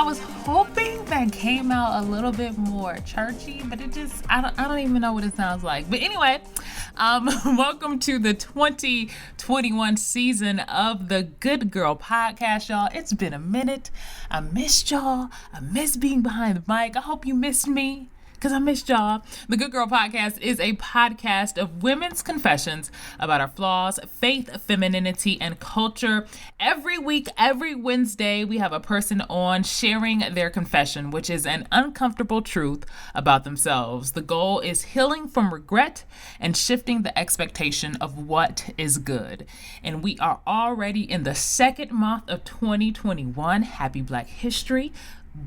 I was hoping that came out a little bit more churchy, but I don't even know what it sounds like. But anyway, welcome to the 2021 season of the Good Girl Podcast, y'all. It's been a minute. I missed y'all. I miss being behind the mic. I hope you missed me, because I missed y'all. The Good Girl Podcast is a podcast of women's confessions about our flaws, faith, femininity, and culture. Every week, every Wednesday, we have a person on sharing their confession, which is an uncomfortable truth about themselves. The goal is healing from regret and shifting the expectation of what is good. And we are already in the second month of 2021. Happy Black History.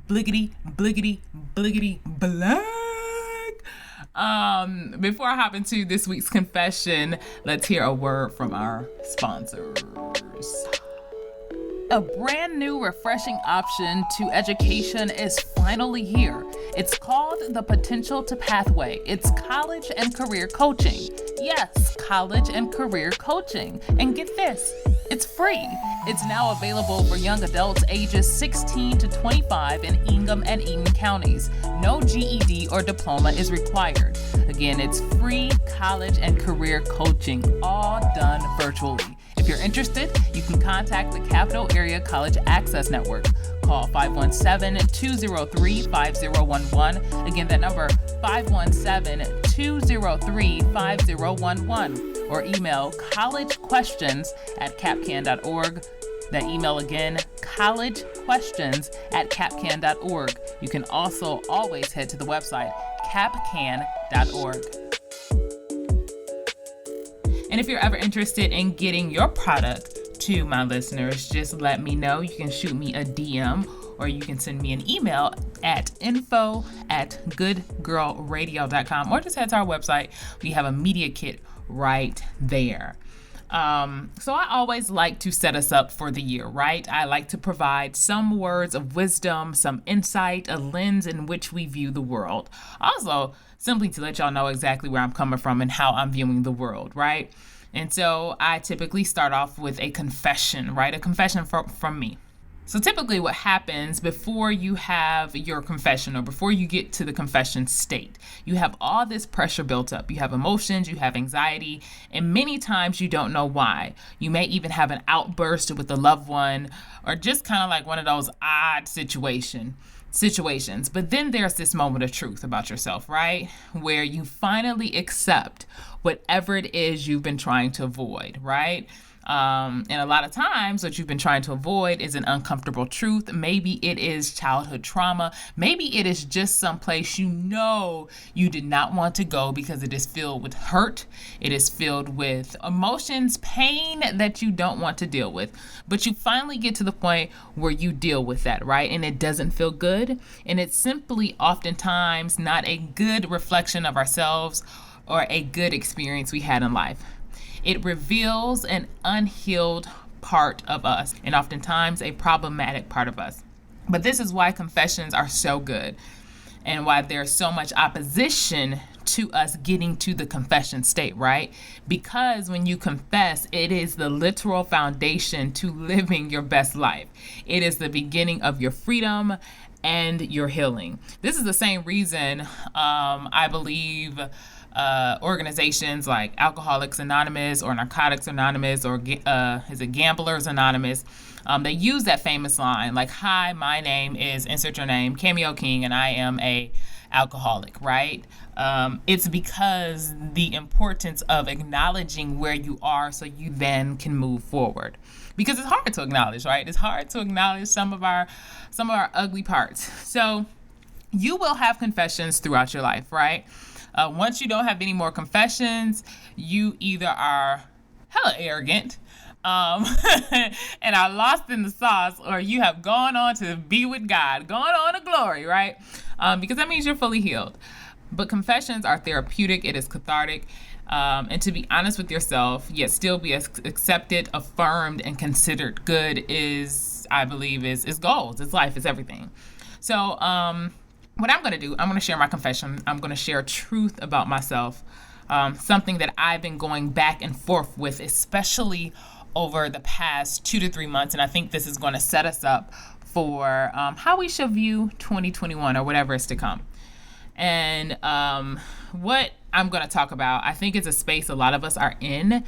Bliggity, bliggity, bliggity, black. Before I hop into this week's confession, let's hear a word from our sponsors. A brand new, refreshing option to education is finally here. It's called the Potential to Pathway. It's college and career coaching. Yes, college and career coaching. And get this, it's free. It's now available for young adults ages 16 to 25 in Ingham and Eaton counties. No GED or diploma is required. Again, it's free college and career coaching, all done virtually. If you're interested, you can contact the Capital Area College Access Network. Call 517-203-5011. Again, that number, 517-203-5011. Or email collegequestions@capcan.org. That email again, collegequestions@capcan.org. You can also always head to the website, capcan.org. And if you're ever interested in getting your product to my listeners, just let me know. You can shoot me a DM or you can send me an email at info@goodgirlradio.com or just head to our website. We have a media kit right there. So I always like to set us up for the year, right? I like to provide some words of wisdom, some insight, a lens in which we view the world. Also, simply to let y'all know exactly where I'm coming from and how I'm viewing the world, right? And so I typically start off with a confession, right? A confession from me. So typically what happens before you have your confession or before you get to the confession state, you have all this pressure built up. You have emotions, you have anxiety, and many times you don't know why. You may even have an outburst with a loved one or just kind of like one of those odd situations. But then there's this moment of truth about yourself, right? Where you finally accept whatever it is you've been trying to avoid, right? And a lot of times what you've been trying to avoid is an uncomfortable truth. Maybe it is childhood trauma. Maybe it is just someplace you know you did not want to go because it is filled with hurt. It is filled with emotions, pain that you don't want to deal with. But you finally get to the point where you deal with that, right? And it doesn't feel good. And it's simply oftentimes not a good reflection of ourselves or a good experience we had in life. It reveals an unhealed part of us and oftentimes a problematic part of us. But this is why confessions are so good and why there's so much opposition to us getting to the confession state, right? Because when you confess, it is the literal foundation to living your best life. It is the beginning of your freedom and your healing. This is the same reason I believe organizations like Alcoholics Anonymous or Narcotics Anonymous or is it Gamblers Anonymous, they use that famous line like, "Hi, my name is insert your name, Cameo King, and I am a alcoholic," right? It's because the importance of acknowledging where you are so you then can move forward. Because it's hard to acknowledge, right? It's hard to acknowledge some of our ugly parts. So you will have confessions throughout your life, right? Once you don't have any more confessions, you either are hella arrogant and are lost in the sauce, or you have gone on to be with God, gone on to glory, right? Because that means you're fully healed. But confessions are therapeutic. It is cathartic. And to be honest with yourself, yet still be accepted, affirmed, and considered good is, I believe, is goals. It's life. It's everything. So, what I'm going to do, I'm going to share my confession. I'm going to share truth about myself, something that I've been going back and forth with, especially over the past 2 to 3 months. And I think this is going to set us up for how we should view 2021 or whatever is to come. And what I'm going to talk about, I think, is a space a lot of us are in,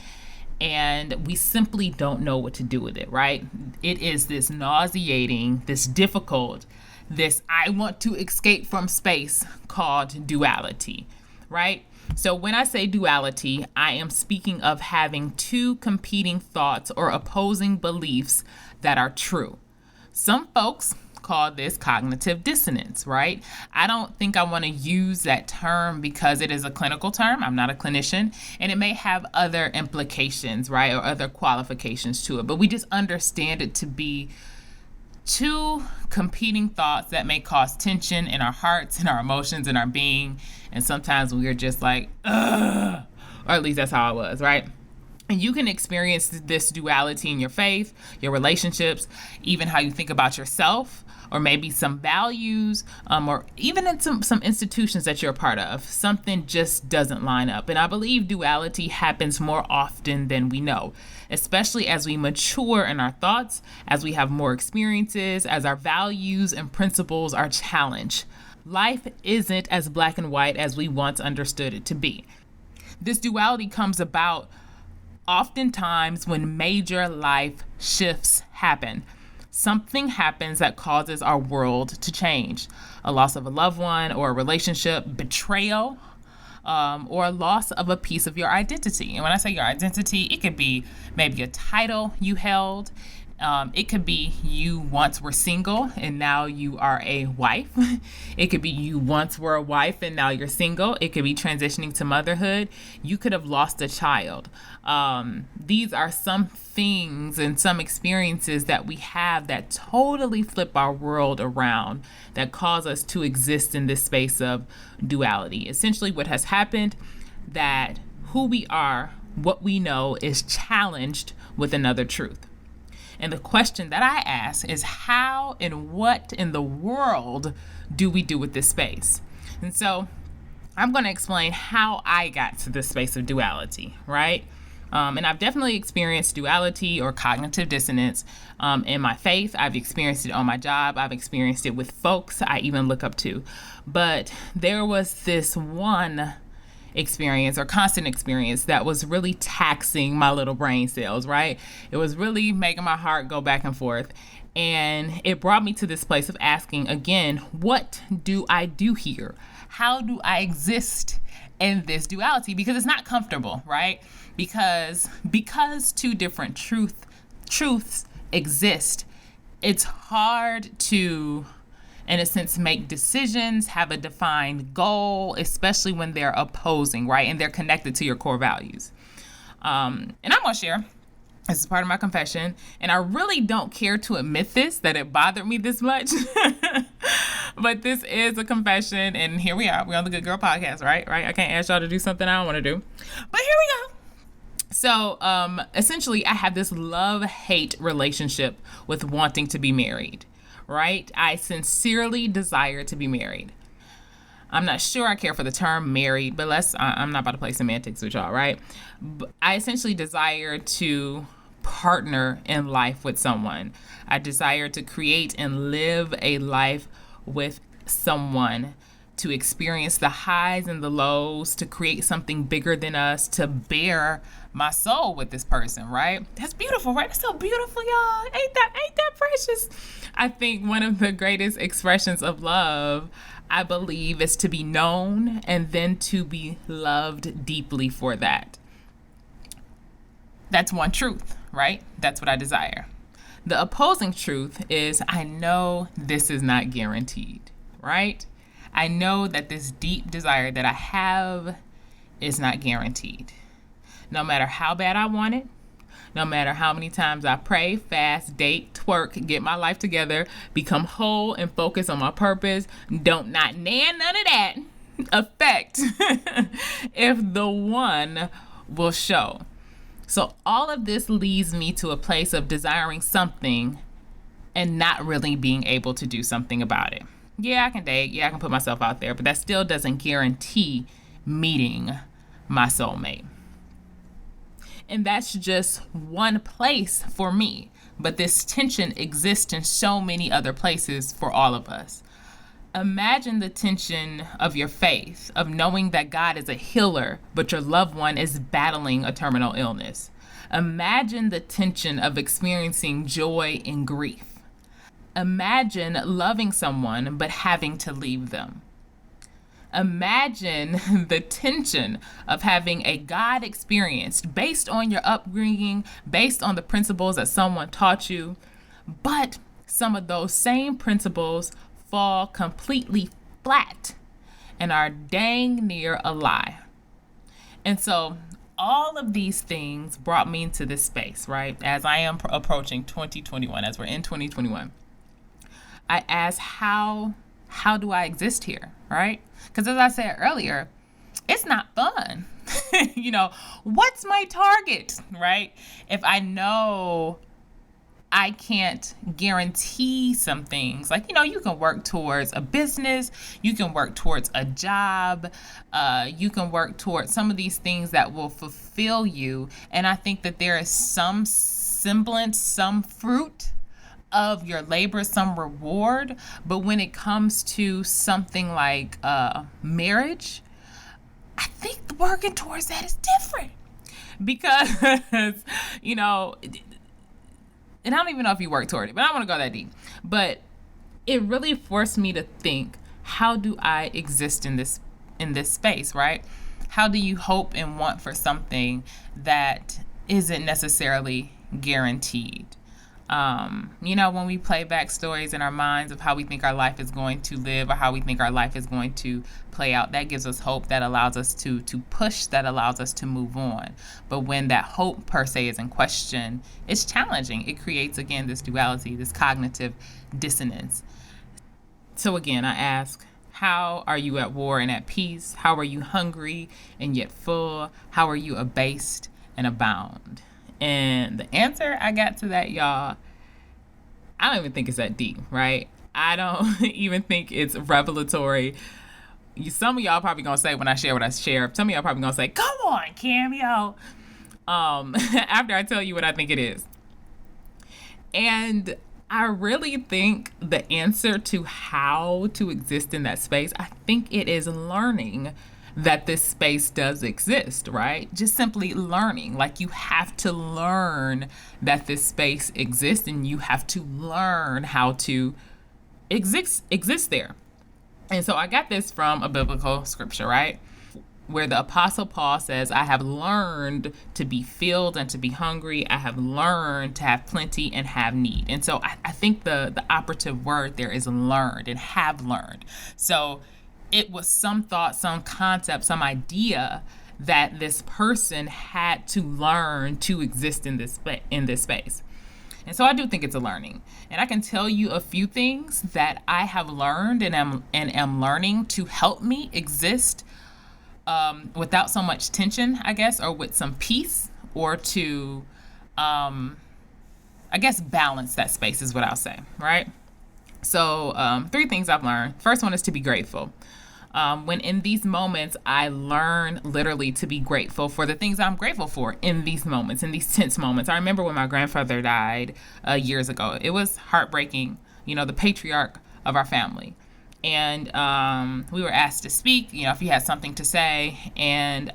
and we simply don't know what to do with it, right? It is this nauseating, this difficult, this I want to escape from space called duality, right? So when I say duality, I am speaking of having two competing thoughts or opposing beliefs that are true. Some folks call this cognitive dissonance, right? I don't think I want to use that term because it is a clinical term. I'm not a clinician, and it may have other implications, right, or other qualifications to it. But we just understand it to be two competing thoughts that may cause tension in our hearts, in our emotions, in our being. And sometimes we are just like, ugh, or at least that's how I was, right? And you can experience this duality in your faith, your relationships, even how you think about yourself, or maybe some values, or even in some institutions that you're a part of. Something just doesn't line up. And I believe duality happens more often than we know, especially as we mature in our thoughts, as we have more experiences, as our values and principles are challenged. Life isn't as black and white as we once understood it to be. This duality comes about oftentimes when major life shifts happen. Something happens that causes our world to change. A loss of a loved one or a relationship, betrayal, or a loss of a piece of your identity. And when I say your identity, it could be maybe a title you held. It could be you once were single and now you are a wife. It could be you once were a wife and now you're single. It could be transitioning to motherhood. You could have lost a child. These are some things and some experiences that we have that totally flip our world around, that cause us to exist in this space of duality. Essentially, what has happened, that who we are, what we know, is challenged with another truth. And the question that I ask is, how and what in the world do we do with this space? And so I'm going to explain how I got to this space of duality, right? And I've definitely experienced duality or cognitive dissonance in my faith. I've experienced it on my job. I've experienced it with folks I even look up to. But there was this one experience or constant experience that was really taxing my little brain cells, right? It was really making my heart go back and forth. And it brought me to this place of asking again, what do I do here? How do I exist in this duality? Because it's not comfortable, right? Because two different truths exist, it's hard to, in a sense, make decisions, have a defined goal, especially when they're opposing, right? And they're connected to your core values. And I'm going to share, this is part of my confession, and I really don't care to admit this, that it bothered me this much. But this is a confession, and here we are. We're on the Good Girl podcast, right? I can't ask y'all to do something I don't want to do. But here we go. So essentially, I have this love-hate relationship with wanting to be married, right? I sincerely desire to be married. I'm not sure I care for the term married, but I'm not about to play semantics with y'all, right? But I essentially desire to partner in life with someone. I desire to create and live a life with someone, to experience the highs and the lows, to create something bigger than us, to bear my soul with this person, right? That's beautiful, right? That's so beautiful, y'all. Ain't that precious? I think one of the greatest expressions of love, I believe, is to be known and then to be loved deeply for that. That's one truth, right? That's what I desire. The opposing truth is, I know this is not guaranteed, right? I know that this deep desire that I have is not guaranteed. No matter how bad I want it, no matter how many times I pray, fast, date, twerk, get my life together, become whole and focus on my purpose, none of that affect if the one will show. So all of this leads me to a place of desiring something and not really being able to do something about it. Yeah, I can date. Yeah, I can put myself out there, but that still doesn't guarantee meeting my soulmate. And that's just one place for me. but this tension exists in so many other places for all of us. Imagine the tension of your faith, of knowing that God is a healer, but your loved one is battling a terminal illness. Imagine the tension of experiencing joy and grief. Imagine loving someone, but having to leave them. Imagine the tension of having a God experience based on your upbringing, based on the principles that someone taught you, but some of those same principles fall completely flat and are dang near a lie. And so all of these things brought me into this space, right? As I am approaching 2021, as we're in 2021, I asked, how do I exist here, right? Because as I said earlier, it's not fun. What's my target, right? If I know I can't guarantee some things, like, you can work towards a business, you can work towards a job, you can work towards some of these things that will fulfill you. And I think that there is some semblance, some fruit of your labor, some reward. But when it comes to something like marriage, I think working towards that is different because, and I don't even know if you work toward it, but I don't want to go that deep. But it really forced me to think, how do I exist in this space, right? How do you hope and want for something that isn't necessarily guaranteed? When we play back stories in our minds of how we think our life is going to live or how we think our life is going to play out, that gives us hope, that allows us to push, that allows us to move on. But when that hope per se is in question, it's challenging. It creates, again, this duality, this cognitive dissonance. So again, I ask, how are you at war and at peace? How are you hungry and yet full? How are you abased and abound? And the answer I got to that, y'all, I don't even think it's that deep, right? I don't even think it's revelatory. Some of y'all probably gonna say when I share what I share, some of y'all probably gonna say, come on, Cameo, after I tell you what I think it is. And I really think the answer to how to exist in that space, I think it is learning that this space does exist, right? Just simply learning. Like, you have to learn that this space exists, and you have to learn how to exist there. And so I got this from a biblical scripture, right? Where the Apostle Paul says, I have learned to be filled and to be hungry. I have learned to have plenty and have need. And so I think the operative word there is learned and have learned. So it was some thought, some concept, some idea that this person had to learn to exist in this space. And so I do think it's a learning. And I can tell you a few things that I have learned and am learning to help me exist without so much tension, I guess, or with some peace, or to, balance that space is what I'll say, right? So 3 things I've learned. First one is to be grateful. When in these moments, I learn literally to be grateful for the things I'm grateful for in these moments, in these tense moments. I remember when my grandfather died years ago. It was heartbreaking, the patriarch of our family. And we were asked to speak, if he had something to say. And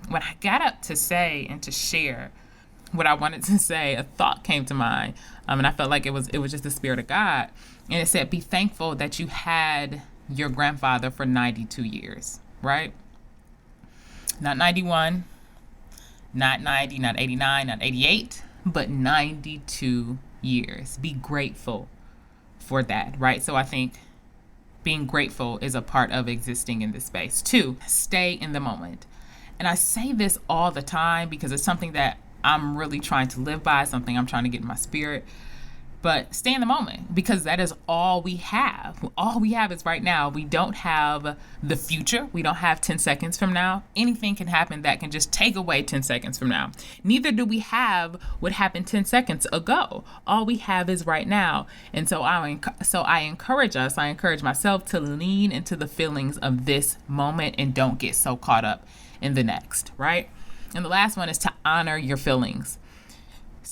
when I got up to say and to share what I wanted to say, a thought came to mind. And I felt like it was just the Spirit of God. And it said, be thankful that you had your grandfather for 92 years, right? Not 91, not 90, not 89, not 88, but 92 years. Be grateful for that, right? So I think being grateful is a part of existing in this space. 2, stay in the moment. And I say this all the time because it's something that I'm really trying to live by, something I'm trying to get in my spirit. But stay in the moment, because that is all we have. All we have is right now. We don't have the future. We don't have 10 seconds from now. Anything can happen that can just take away 10 seconds from now. Neither do we have what happened 10 seconds ago. All we have is right now. And so I encourage myself to lean into the feelings of this moment and don't get so caught up in the next, right? And the last one is to honor your feelings.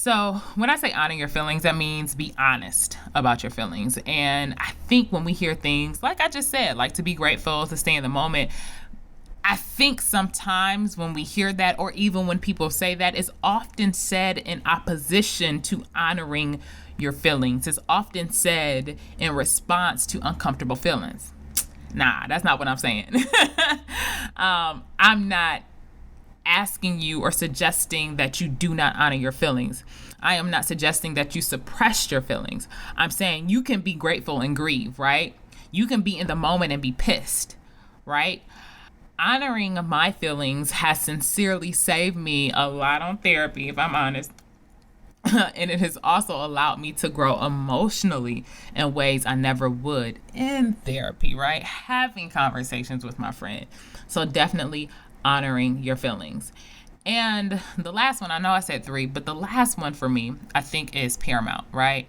So when I say honor your feelings, that means be honest about your feelings. And I think when we hear things, like I just said, like to be grateful, to stay in the moment, I think sometimes when we hear that, or even when people say that, it's often said in opposition to honoring your feelings. It's often said in response to uncomfortable feelings. Nah, that's not what I'm saying. I'm not asking you or suggesting that you do not honor your feelings. I am not suggesting that you suppress your feelings. I'm saying you can be grateful and grieve, right? You can be in the moment and be pissed, right? Honoring my feelings has sincerely saved me a lot on therapy, if I'm honest. And it has also allowed me to grow emotionally in ways I never would in therapy, right? Having conversations with my friend. So definitely honoring your feelings. And the last one, I know I said 3, but the last one for me, I think is paramount, right?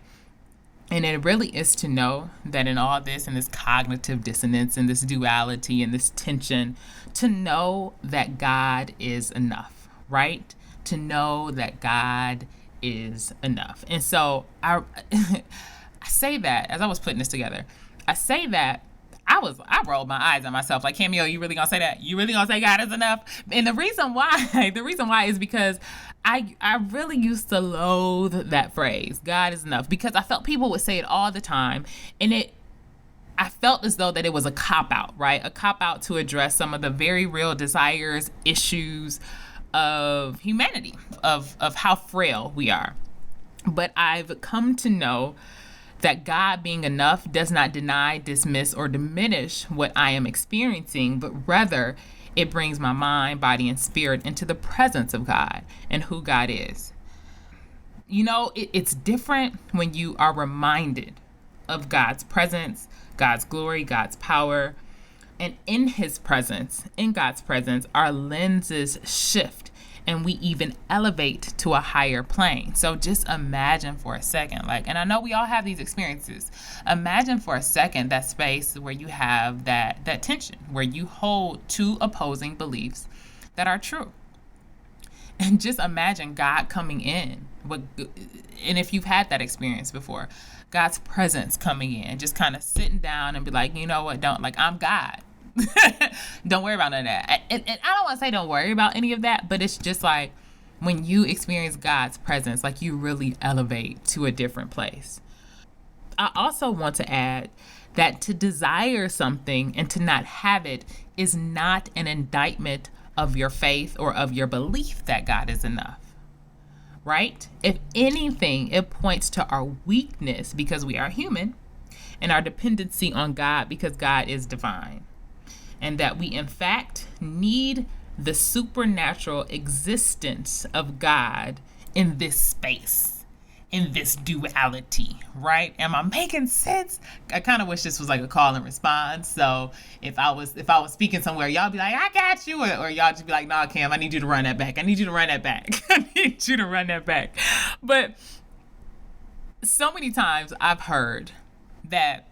And it really is to know that in all this, and this cognitive dissonance and this duality and this tension, to know that God is enough, right? To know that God is enough. And so I say that as I was putting this together. I say that I rolled my eyes at myself like, Cameo, you really gonna say that? You really gonna say God is enough? And the reason why is because I really used to loathe that phrase, God is enough, because I felt people would say it all the time, and I felt as though that it was a cop-out, right? A cop-out to address some of the very real desires, issues of humanity, of how frail we are. But I've come to know that God being enough does not deny, dismiss, or diminish what I am experiencing, but rather it brings my mind, body, and spirit into the presence of God and who God is. You know, it's different when you are reminded of God's presence, God's glory, God's power. And in His presence, in God's presence, our lenses shift and we even elevate to a higher plane. So just imagine for a second, and I know we all have these experiences. Imagine for a second that space where you have that tension, where you hold 2 opposing beliefs that are true. And just imagine God coming in. And if you've had that experience before, God's presence coming in, just kind of sitting down and be like, you know what, I'm God. Don't worry about none of that. And I don't want to say don't worry about any of that, but it's just like when you experience God's presence, like you really elevate to a different place. I also want to add that to desire something and to not have it is not an indictment of your faith or of your belief that God is enough. Right? If anything, it points to our weakness because we are human, and our dependency on God because God is divine. And that we, in fact, need the supernatural existence of God in this space, in this duality, right? Am I making sense? I kind of wish this was like a call and response. So if I was speaking somewhere, y'all be like, I got you. Or y'all just be like, nah, Cam, I need you to run that back. I need you to run that back. But so many times I've heard that,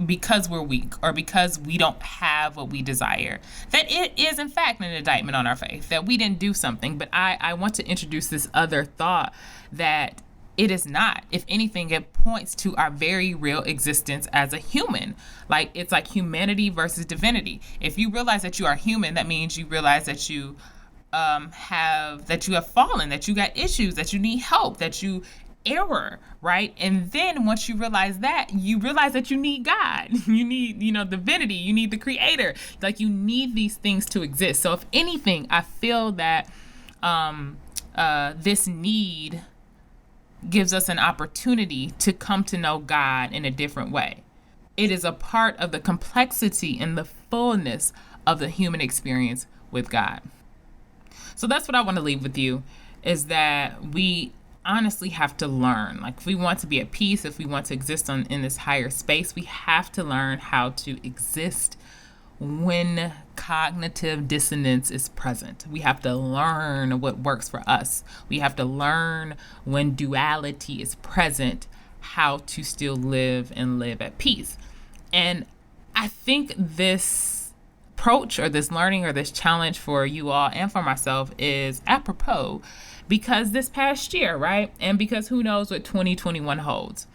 because we're weak or because we don't have what we desire, that it is in fact an indictment on our faith, that we didn't do something. But I want to introduce this other thought that it is not. If anything, it points to our very real existence as a human. It's like humanity versus divinity. If you realize that you are human, that means you realize that you have fallen, that you got issues, that you need help, that you error, right? And then once you realize that you need God. You need, divinity. You need the creator. You need these things to exist. So if anything, I feel that this need gives us an opportunity to come to know God in a different way. It is a part of the complexity and the fullness of the human experience with God. So that's what I want to leave with you, is that we honestly have to learn. If we want to be at peace, if we want to exist in this higher space, we have to learn how to exist when cognitive dissonance is present. We have to learn what works for us. We have to learn when duality is present, how to still live and live at peace. And I think this approach or this learning or this challenge for you all and for myself is apropos because this past year, right? And because who knows what 2021 holds.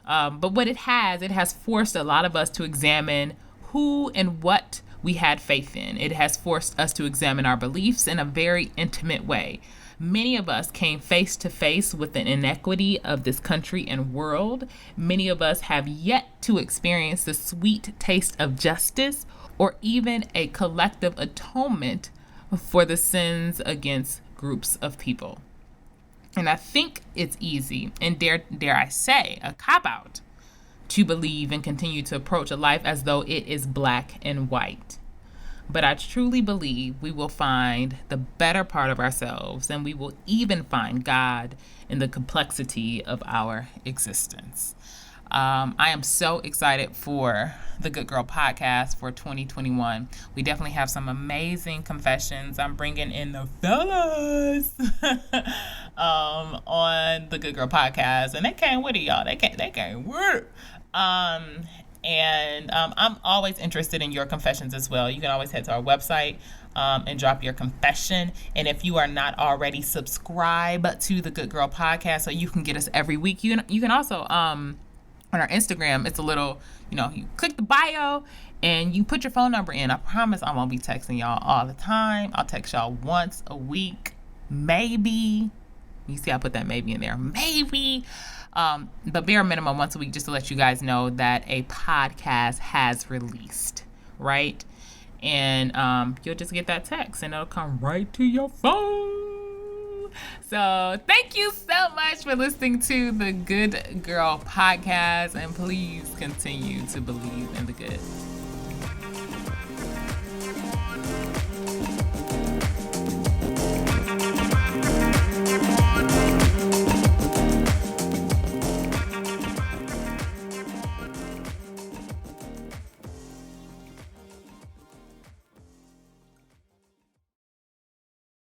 But what it has forced a lot of us to examine who and what we had faith in. It has forced us to examine our beliefs in a very intimate way. Many of us came face to face with the inequity of this country and world. Many of us have yet to experience the sweet taste of justice or even a collective atonement for the sins against groups of people. And I think it's easy, and dare I say, a cop-out, to believe and continue to approach a life as though it is black and white. But I truly believe we will find the better part of ourselves, and we will even find God in the complexity of our existence. I am so excited for the Good Girl podcast for 2021. We definitely have some amazing confessions. I'm bringing in the fellas on the Good Girl podcast, and they came with it, y'all. They came with it. I'm always interested in your confessions as well. You can always head to our website and drop your confession. And if you are not already, subscribe to the Good Girl podcast so you can get us every week. You can also on our Instagram, it's a little, you click the bio and you put your phone number in. I promise I won't be texting y'all all the time. I'll text y'all once a week, maybe. You see, I put that maybe in there, maybe. But bare minimum once a week, just to let you guys know that a podcast has released, right? And you'll just get that text and it'll come right to your phone. So thank you so much for listening to the Good Girl podcast, and please continue to believe in the good.